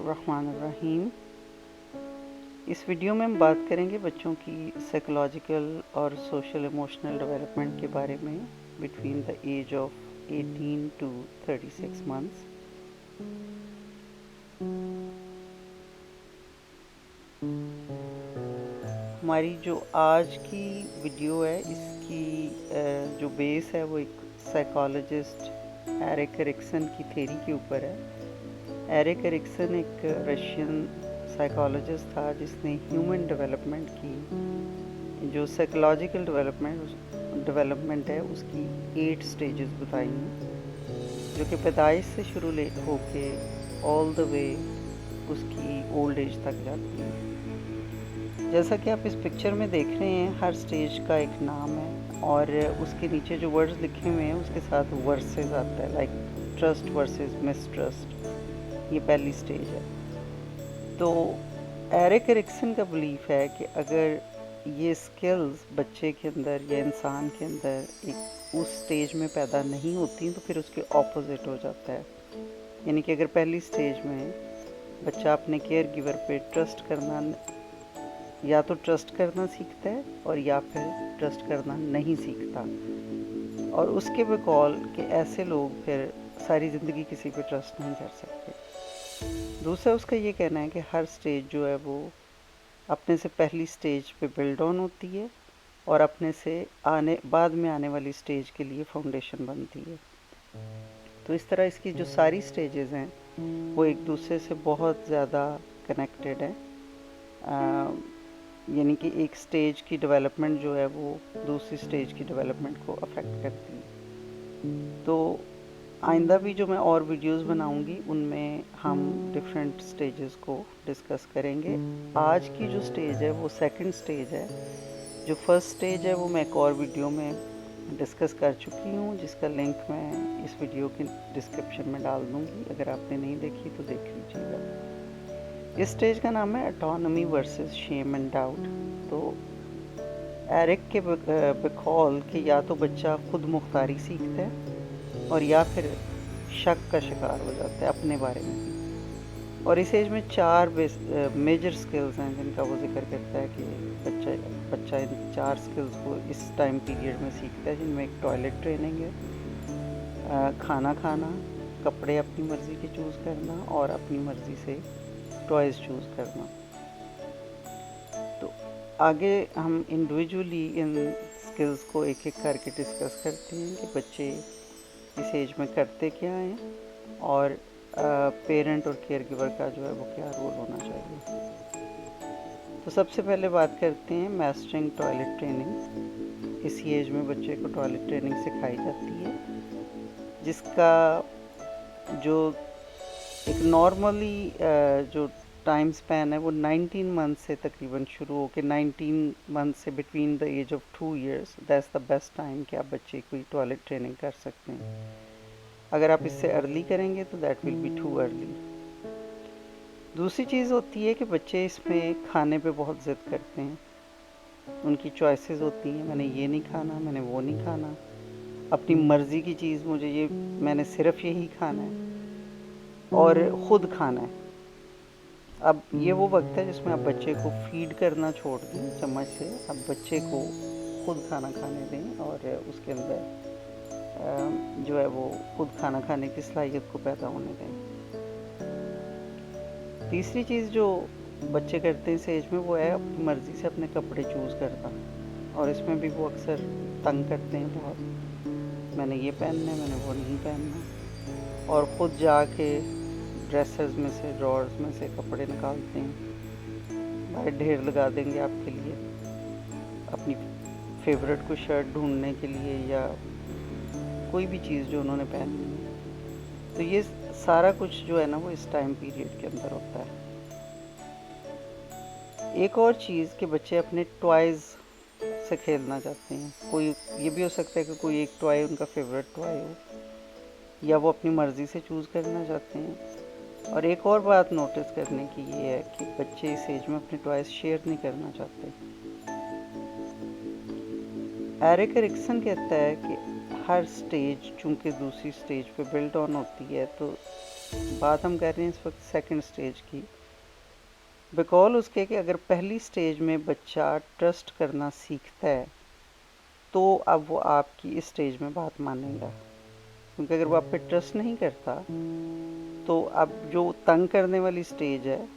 बिस्मिल्लाहिर्रहमानिर्रहीम। इस वीडियो में हम बात करेंगे बच्चों की साइकोलॉजिकल और सोशल इमोशनल डेवलपमेंट के बारे में between the age of 18 to 36 months. हमारी जो आज की वीडियो है इसकी जो बेस है वो एक साइकोलॉजिस्ट एरिक एरिक्सन की थ्योरी के ऊपर है। एरिक एरिक्सन एक रशियन साइकोलॉजिस्ट था जिसने ह्यूमन डेवलपमेंट की जो साइकोलॉजिकल डेवलपमेंट है उसकी 8 स्टेजेस बताई हैं, जो कि पैदाइश से शुरू होके ऑल द वे उसकी ओल्ड एज तक जाती है। जैसा कि आप इस पिक्चर में देख रहे हैं, हर स्टेज का एक नाम है और उसके नीचे जो वर्ड्स लिखे हुए हैं उसके साथ वर्सेस आता है, लाइक ट्रस्ट वर्सेस मिसट्रस्ट। ये पहली स्टेज है। तो एरिक एरिक्सन का बिलीफ है कि अगर ये स्किल्स बच्चे के अंदर या इंसान के अंदर एक उस स्टेज में पैदा नहीं होती तो फिर उसके ऑपोजिट हो जाता है। यानी कि अगर पहली स्टेज में बच्चा अपने केयर गिवर पे ट्रस्ट करना या तो ट्रस्ट करना सीखता है और या फिर ट्रस्ट करना नहीं सीखता, और उसके बकौल कि ऐसे लोग फिर सारी ज़िंदगी किसी पे ट्रस्ट नहीं कर सकते। दूसरा उसका ये कहना है कि हर स्टेज जो है वो अपने से पहली स्टेज पे बिल्ड ऑन होती है और अपने से बाद में आने वाली स्टेज के लिए फाउंडेशन बनती है। तो इस तरह इसकी जो सारी स्टेजेस हैं वो एक दूसरे से बहुत ज़्यादा कनेक्टेड है। यानी कि एक स्टेज की डेवलपमेंट जो है वो दूसरी स्टेज की डेवलपमेंट को अफेक्ट करती है। तो आइंदा भी जो मैं और वीडियोस बनाऊंगी उनमें हम डिफरेंट स्टेजेस को डिस्कस करेंगे। आज की जो स्टेज है वो सेकंड स्टेज है। जो फर्स्ट स्टेज है वो मैं एक और वीडियो में डिस्कस कर चुकी हूँ, जिसका लिंक मैं इस वीडियो के डिस्क्रिप्शन में डाल दूँगी। अगर आपने नहीं देखी तो देख लीजिएगा। इस स्टेज का नाम है autonomy versus shame and doubt. तो एरिक के बकौल कि या तो बच्चा खुद मुख्तारी सीखता है और या फिर शक का शिकार हो जाता है अपने बारे में भी। और इस एज में 4 मेजर स्किल्स हैं जिनका वो जिक्र करता है कि बच्चा इन 4 स्किल्स को इस टाइम पीरियड में सीखता है, जिनमें एक टॉयलेट ट्रेनिंग है, खाना खाना, कपड़े अपनी मर्ज़ी के चूज़ करना और अपनी मर्ज़ी से टॉयज़ चूज़ करना। तो आगे हम इंडिविजुअली इन स्किल्स को एक एक करके डिस्कस करते हैं कि बच्चे इस एज में करते क्या हैं और पेरेंट और केयर गिवर का जो है वो क्या रोल होना चाहिए। तो सबसे पहले बात करते हैं मास्टरिंग टॉयलेट ट्रेनिंग। इस एज में बच्चे को टॉयलेट ट्रेनिंग सिखाई जाती है, जिसका जो एक नॉर्मली जो टाइम स्पैन है वो 19 मंथ से तकरीबन शुरू हो के 19 मंथ से between the age of 2 years, that's the best time कि आप बच्चे की टॉयलेट ट्रेनिंग कर सकते हैं। अगर आप इससे अर्ली करेंगे तो that will be too early. दूसरी चीज़ होती है कि बच्चे इसमें खाने पे बहुत ज़िद करते हैं। उनकी चॉइसेस होती हैं, मैंने ये नहीं खाना, मैंने वो नहीं खाना, अपनी मर्ज़ी की चीज़ मुझे ये, मैंने सिर्फ यही खाना है और ख़ुद खाना है। अब ये वो वक्त है जिसमें आप बच्चे को फीड करना छोड़ दें चम्मच से, अब बच्चे को खुद खाना खाने दें और उसके अंदर जो है वो खुद खाना खाने की सलाहियत को पैदा होने दें। तीसरी चीज़ जो बच्चे करते हैं इस एज में वो है अपनी मर्ज़ी से अपने कपड़े चूज़ करना, और इसमें भी वो अक्सर तंग करते हैं बहुत, मैंने ये पहनना है, मैंने वो नहीं पहनना, और ख़ुद जाके ड्रेसेस में से, ड्रॉर्स में से कपड़े निकालते हैं, भाई ढेर लगा देंगे आपके लिए अपनी फेवरेट को शर्ट ढूंढने के लिए या कोई भी चीज़ जो उन्होंने पहननी है। तो ये सारा कुछ जो है ना वो इस टाइम पीरियड के अंदर होता है। एक और चीज़ कि बच्चे अपने टॉयज़ से खेलना चाहते हैं। कोई ये भी हो सकता है कि कोई एक टॉय उनका फेवरेट टॉय हो, या वो अपनी मर्ज़ी से चूज़ करना चाहते हैं। और एक और बात नोटिस करने की ये है कि बच्चे इस एज में अपने टॉयज शेयर नहीं करना चाहते। एरिक एरिक्सन कहता है कि हर स्टेज चूंकि दूसरी स्टेज पे बिल्ड ऑन होती है, तो बात हम कर रहे हैं इस वक्त सेकंड स्टेज की। बिकॉज उसके कि अगर पहली स्टेज में बच्चा ट्रस्ट करना सीखता है तो अब वो आपकी इस स्टेज में बात मानेगा, क्योंकि अगर वो आप पे ट्रस्ट नहीं करता तो अब जो तंग करने वाली स्टेज है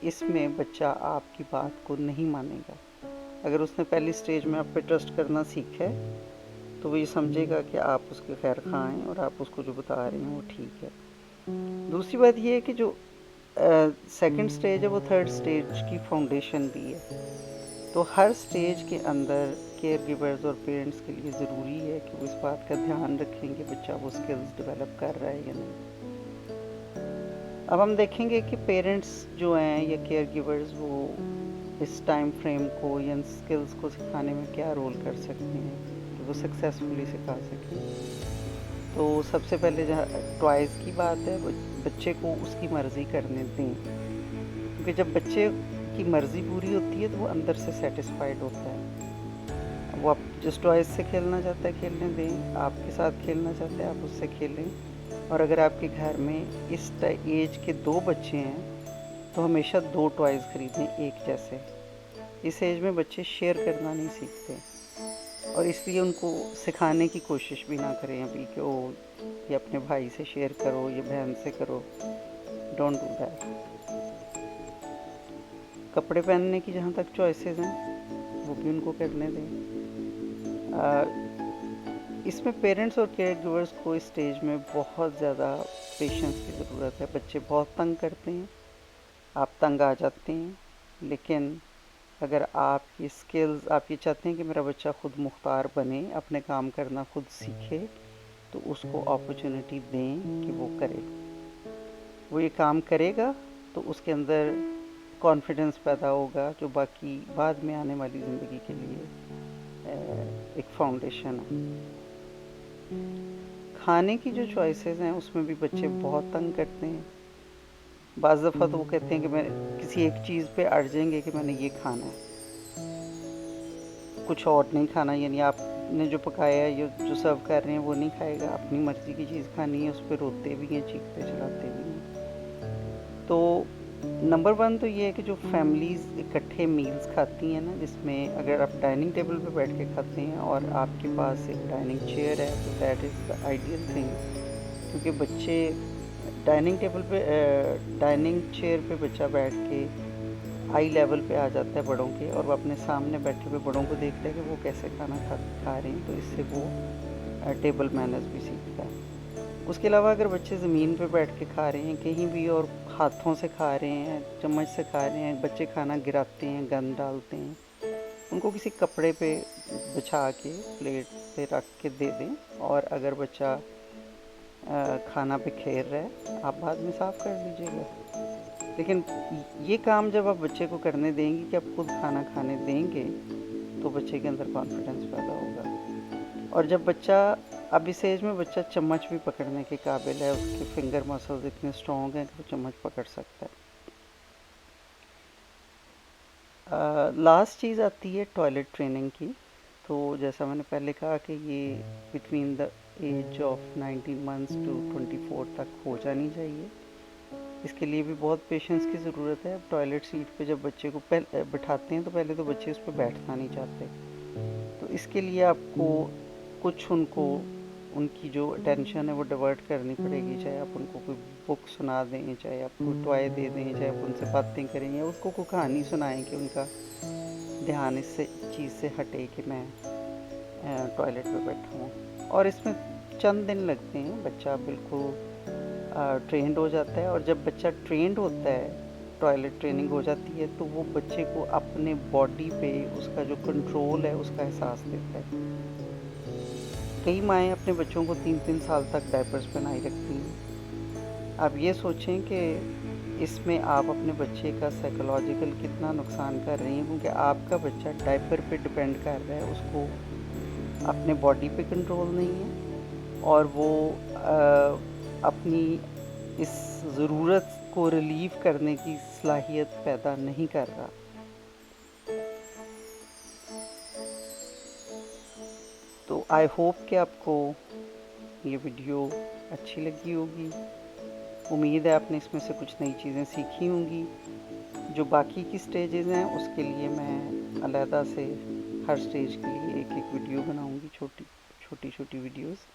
इसमें बच्चा आपकी बात को नहीं मानेगा। अगर उसने पहली स्टेज में आप पे ट्रस्ट करना सीखा है तो वो ये समझेगा कि आप उसके खैर खा हैं और आप उसको जो बता रहे हैं वो ठीक है। दूसरी बात ये है कि जो सेकंड स्टेज है वो थर्ड स्टेज की फाउंडेशन भी है। तो हर स्टेज के अंदर केयर गिवर्स और पेरेंट्स के लिए ज़रूरी है कि वो इस बात का ध्यान रखें कि बच्चा वो स्किल्स डेवलप कर रहा है या नहीं। अब हम देखेंगे कि पेरेंट्स जो हैं या केयर गिवर्स वो इस टाइम फ्रेम को या इन स्किल्स को सिखाने में क्या रोल कर सकते हैं कि वो सक्सेसफुली सिखा सकें। तो सबसे पहले जहाँ टॉयज़ की बात है, वो बच्चे को उसकी मर्ज़ी करने दें, क्योंकि जब बच्चे की मर्ज़ी पूरी होती है तो वो अंदर से सेटिस्फाइड होता है। वो आप जिस टॉयज़ से खेलना चाहता है खेलने दें, आपके साथ खेलना चाहता है आप उससे खेलें। और अगर आपके घर में इस एज के 2 बच्चे हैं तो हमेशा 2 टॉयज़ खरीदें एक जैसे। इस एज में बच्चे शेयर करना नहीं सीखते और इसलिए उनको सिखाने की कोशिश भी ना करें अभी कि ओ ये अपने भाई से शेयर करो, ये बहन से करो। Don't do that. कपड़े पहनने की जहाँ तक चॉइसेस हैं वो भी उनको करने दें। इसमें पेरेंट्स और केयर गिवर्स को इस स्टेज में बहुत ज़्यादा पेशेंस की ज़रूरत है। बच्चे बहुत तंग करते हैं, आप तंग आ जाते हैं, लेकिन अगर आपकी स्किल्स आप ये चाहते हैं कि मेरा बच्चा खुद मुख्तार बने, अपने काम करना खुद सीखे, तो उसको अपॉर्चुनिटी दें कि वो करे। वो ये काम करेगा तो उसके अंदर कॉन्फिडेंस पैदा होगा जो बाकी बाद में आने वाली ज़िंदगी के लिए एक फाउंडेशन है। खाने की जो चॉइसेस हैं उसमें भी बच्चे बहुत तंग करते हैं। बाज़ दफ़ा तो वो कहते हैं कि मैं किसी एक चीज़ पे अड़ जाएंगे कि मैंने ये खाना है, कुछ और नहीं खाना। यानी आपने जो पकाया है, जो सर्व कर रहे हैं वो नहीं खाएगा, अपनी मर्ज़ी की चीज़ खानी है, उस पर रोते भी हैं, चीखते चलाते भी हैं। तो नंबर 1 तो ये है कि जो फैमिलीज़ इकट्ठे मील्स खाती हैं ना, जिसमें अगर आप डाइनिंग टेबल पे बैठ के खाते हैं और आपके पास एक डाइनिंग चेयर है तो that is the ideal thing, क्योंकि बच्चे डाइनिंग टेबल पे डाइनिंग चेयर पे बच्चा बैठ के आई लेवल पे आ जाता है बड़ों के, और वो अपने सामने बैठे हुए बड़ों को देखता है कि वो कैसे खाना खा रहे हैं, तो इससे वो टेबल मैनर्स भी सीखता है। उसके अलावा अगर बच्चे ज़मीन पे बैठ के खा रहे हैं कहीं भी और हाथों से खा रहे हैं, चम्मच से खा रहे हैं, बच्चे खाना गिराते हैं, गंद डालते हैं, उनको किसी कपड़े पे बिछा के प्लेट पे रख के दे दें। और अगर बच्चा खाना बिखेर रहा है आप बाद में साफ़ कर लीजिएगा। लेकिन ये काम जब आप बच्चे को करने देंगे कि आप खुद खाना खाने देंगे तो बच्चे के अंदर कॉन्फिडेंस पैदा होगा। और जब बच्चा अब इस एज में बच्चा चम्मच भी पकड़ने के काबिल है, उसके फिंगर मसल्स इतने स्ट्रॉन्ग हैं कि वो चम्मच पकड़ सकता है। लास्ट चीज़ आती है टॉयलेट ट्रेनिंग की। तो जैसा मैंने पहले कहा कि ये between the age of 19 months to 24 तक हो जानी चाहिए। इसके लिए भी बहुत पेशेंस की ज़रूरत है। टॉयलेट सीट पे जब बच्चे को बिठाते हैं तो पहले तो बच्चे उस पर बैठना नहीं चाहते, तो इसके लिए आपको कुछ उनको उनकी जो अटेंशन है वो डिवर्ट करनी पड़ेगी। चाहे आप उनको कोई बुक सुना दें, चाहे आप कोई टॉय दे दें, चाहे आप उनसे बातें करें या उसको कोई कहानी सुनाएं कि उनका ध्यान इस चीज़ से हटे कि मैं टॉयलेट पे बैठा हूँ। और इसमें चंद दिन लगते हैं, बच्चा बिल्कुल ट्रेंड हो जाता है। और जब बच्चा ट्रेंड होता है, टॉयलेट ट्रेनिंग हो जाती है, तो वो बच्चे को अपने बॉडी पे उसका जो कंट्रोल है उसका एहसास देता है। कई माएँ अपने बच्चों को 3-3 साल तक डायपर्स पहनाई रखती हैं। आप ये सोचें कि इसमें आप अपने बच्चे का साइकोलॉजिकल कितना नुकसान कर रही हैं, क्योंकि आपका बच्चा डायपर पे डिपेंड कर रहा है, उसको अपने बॉडी पे कंट्रोल नहीं है और वो अपनी इस ज़रूरत को रिलीव करने की सलाहियत पैदा नहीं कर रहा। तो आई होप कि आपको ये वीडियो अच्छी लगी होगी। उम्मीद है आपने इसमें से कुछ नई चीज़ें सीखी होंगी। जो बाकी की स्टेजेस हैं उसके लिए मैं अलहदा से हर स्टेज के लिए एक एक वीडियो बनाऊंगी, छोटी छोटी वीडियोस।